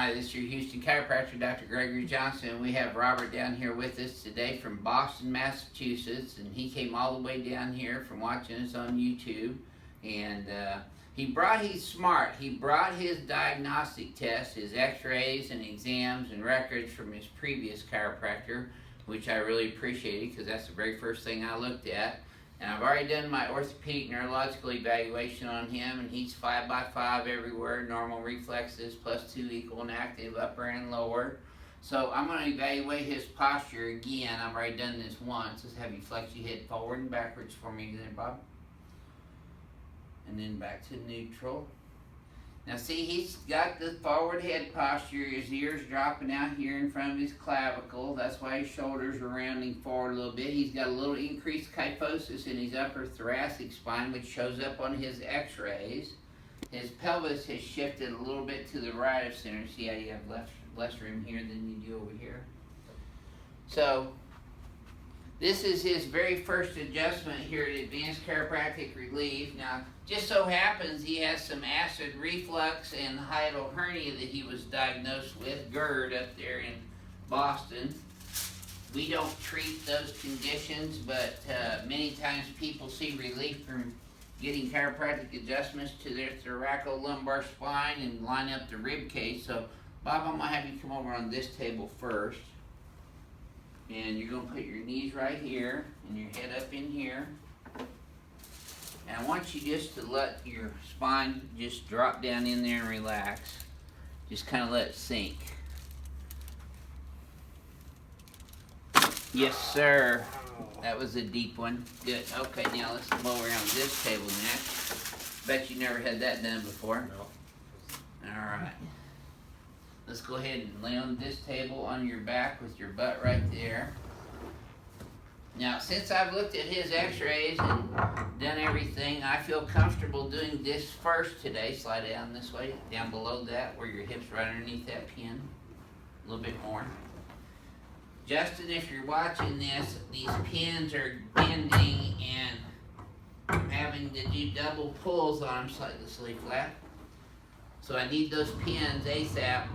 Hi, this is your Houston chiropractor, Dr. Gregory Johnson. We have Robert down here with us today from Boston, Massachusetts, and he came all the way down here from watching us on YouTube. And he's smart. He brought his diagnostic tests, his x-rays and exams and records from his previous chiropractor, which I really appreciated because that's the very first thing I looked at. And I've already done my orthopedic neurological evaluation on him, and he's 5x5 everywhere, normal reflexes, +2 equal and active, upper and lower. So I'm going to evaluate his posture again. I've already done this once. Just have you flex your head forward and backwards for me there, Bob. And then back to neutral. Now see, he's got the forward head posture, his ears dropping out here in front of his clavicle. That's why his shoulders are rounding forward a little bit. He's got a little increased kyphosis in his upper thoracic spine, which shows up on his x-rays. His pelvis has shifted a little bit to the right of center. See how you have less room here than you do over here? So, this is his very first adjustment here at Advanced Chiropractic Relief. Now, just so happens he has some acid reflux and hiatal hernia that he was diagnosed with, GERD, up there in Boston. We don't treat those conditions, but many times people see relief from getting chiropractic adjustments to their thoracolumbar spine and line up the rib cage. So, Bob, I'm going to have you come over on this table first. And you're going to put your knees right here and your head up in here. And I want you just to let your spine just drop down in there and relax. Just kind of let it sink. Yes, sir. That was a deep one. Good. Okay, now let's go around this table next. Bet you never had that done before. No. All right. Let's go ahead and lay on this table on your back with your butt right there. Now, since I've looked at his x-rays and done everything, I feel comfortable doing this first today. Slide down this way, down below that, where your hips right underneath that pin. A little bit more. Justin, if you're watching this, these pins are bending and I'm having to do double pulls on them slightly flat. So I need those pins ASAP.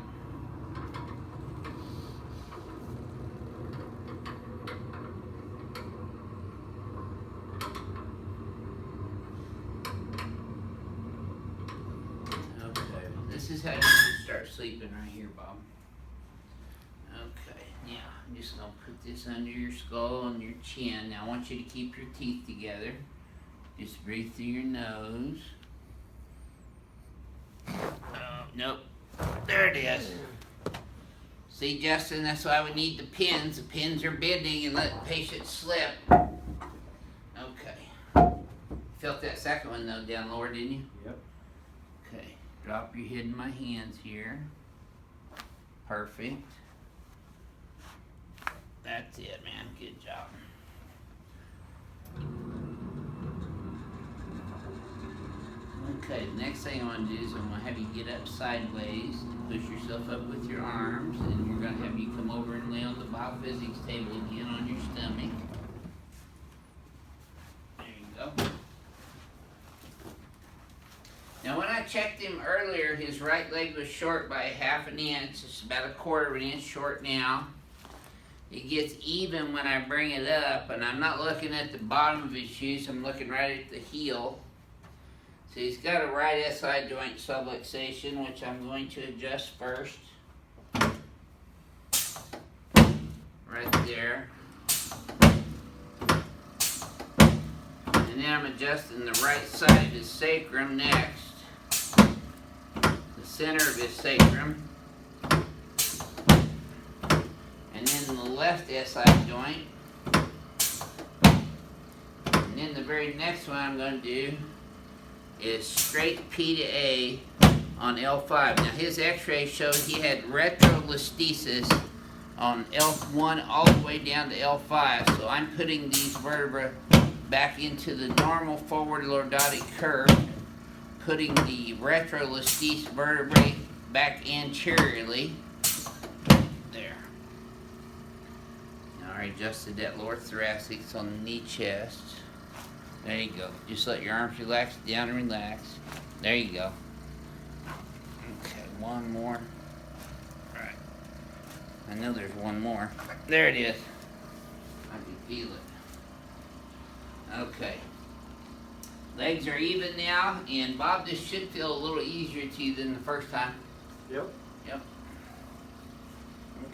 This is how you should start sleeping right here, Bob. Okay, now I'm just going to put this under your skull and your chin. Now I want you to keep your teeth together. Just breathe through your nose. Nope. There it is. See, Justin, that's why we need the pins. The pins are bending and let the patient slip. Okay. Felt that second one, though, down lower, didn't you? Yep. Okay. Drop your head in my hands here. Perfect. That's it, man. Good job. Okay, the next thing I want to do is I'm going to have you get up sideways and push yourself up with your arms, and we're going to have you come over and lay on the BioPhysics table again on your stomach. There you go. Now, when I checked him earlier, his right leg was short by 1/2 inch. It's about 1/4 inch short now. It gets even when I bring it up, and I'm not looking at the bottom of his shoes. I'm looking right at the heel. So he's got a right SI joint subluxation, which I'm going to adjust first. Right there. And then I'm adjusting the right side of his sacrum next. The center of his sacrum. And then the left SI joint. And then the very next one I'm going to do is straight P to A on L5. Now his x-ray showed he had retrolistesis on L1 all the way down to L5. So I'm putting these vertebrae back into the normal forward lordotic curve, putting the retrolistesis vertebrae back anteriorly. There. Now I adjusted that lower thoracic, it's on the knee chest. There you go. Just let your arms relax down and relax. There you go. Okay, one more. I know there's one more. There it is. I can feel it. Okay. Legs are even now, and Bob, this should feel a little easier to you than the first time. Yep. Yep.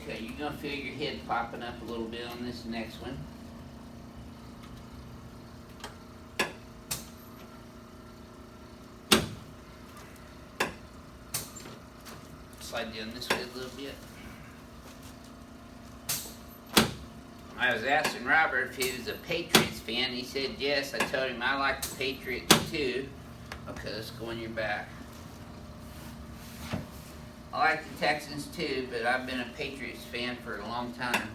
Okay, you're gonna feel your head popping up a little bit on this next one. Slide down this way a little bit. I was asking Robert if he was a Patriots fan. He said yes. I told him I like the Patriots too. Okay, let's go on your back. I like the Texans too, but I've been a Patriots fan for a long time.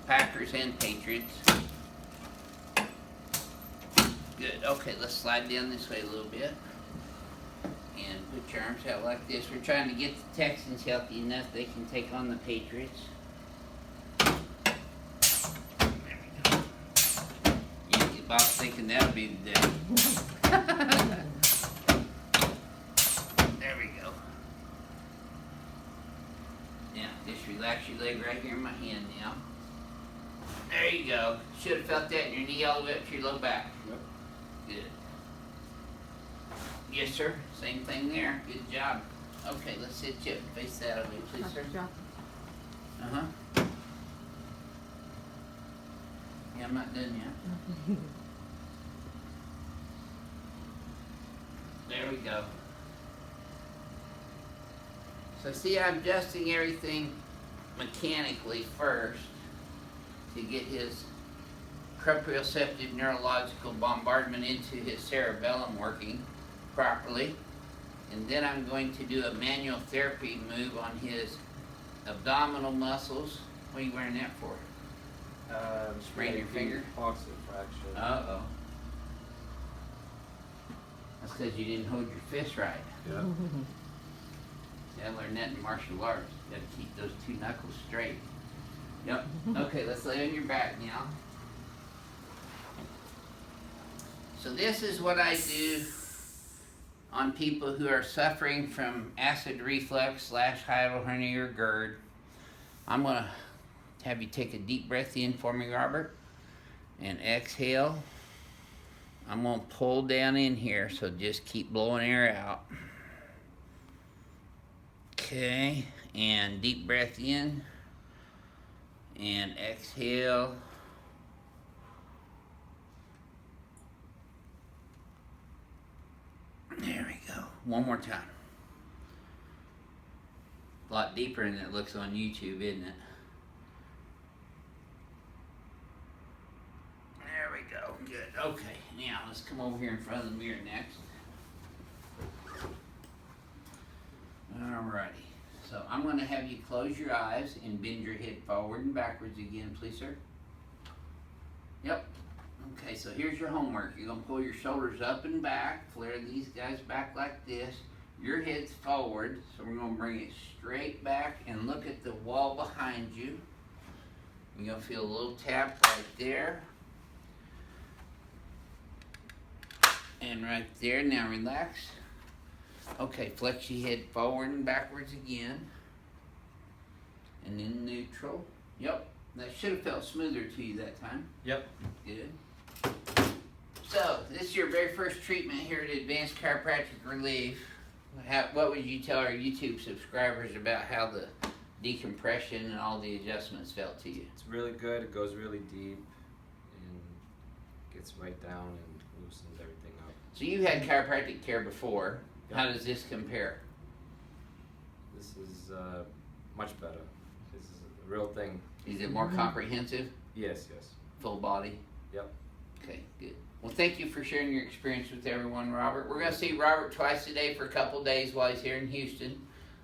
Packers and Patriots. Good. Okay, let's slide down this way a little bit. And put your arms out like this. We're trying to get the Texans healthy enough they can take on the Patriots. There we go. You get about thinking that'll be the day. There we go. Now, just relax your leg right here in my hand now. There you go. Should have felt that in your knee all the way up to your low back. Yep. Good. Yes, sir. Same thing there. Good job. Okay, let's sit you up and face that way, please, sir. Uh-huh. Yeah, I'm not done yet. There we go. So see, I'm adjusting everything mechanically first to get his proprioceptive neurological bombardment into his cerebellum working properly. And then I'm going to do a manual therapy move on his abdominal muscles. What are you wearing that for? Sprain your finger? Oxygen fraction. Uh-oh. That's because you didn't hold your fist right. Yeah. See, I learned that in martial arts. You gotta keep those two knuckles straight. Yep. Okay, let's lay on your back now. So this is what I do on people who are suffering from acid reflux / hiatal hernia or GERD. I'm going to have you take a deep breath in for me, Robert, and exhale. I'm going to pull down in here, so just keep blowing air out. Okay, and deep breath in, and exhale. There we go. One more time. A lot deeper than it looks on YouTube, isn't it? There we go. Good. Okay. Now let's come over here in front of the mirror next. Alrighty. So I'm going to have you close your eyes and bend your head forward and backwards again, please, sir. Yep. Okay, so here's your homework. You're going to pull your shoulders up and back, flare these guys back like this. Your head's forward, so we're going to bring it straight back and look at the wall behind you. You're going to feel a little tap right there. And right there. Now relax. Okay, flex your head forward and backwards again. And then neutral. Yep, that should have felt smoother to you that time. Yep. Good. So, this is your very first treatment here at Advanced Chiropractic Relief. What would you tell our YouTube subscribers about how the decompression and all the adjustments felt to you? It's really good. It goes really deep and gets right down and loosens everything up. So you had chiropractic care before. Yep. How does this compare? This is much better. This is a real thing. Is it more comprehensive? Yes, yes. Full body? Yep. Okay, good. Well, thank you for sharing your experience with everyone, Robert. We're going to see Robert twice a day for a couple days while he's here in Houston.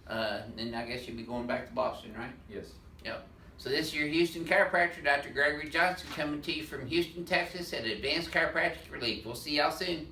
Then I guess you'll be going back to Boston, right? Yes. Yep. So this is your Houston chiropractor, Dr. Gregory Johnson, coming to you from Houston, Texas at Advanced Chiropractic Relief. We'll see y'all soon.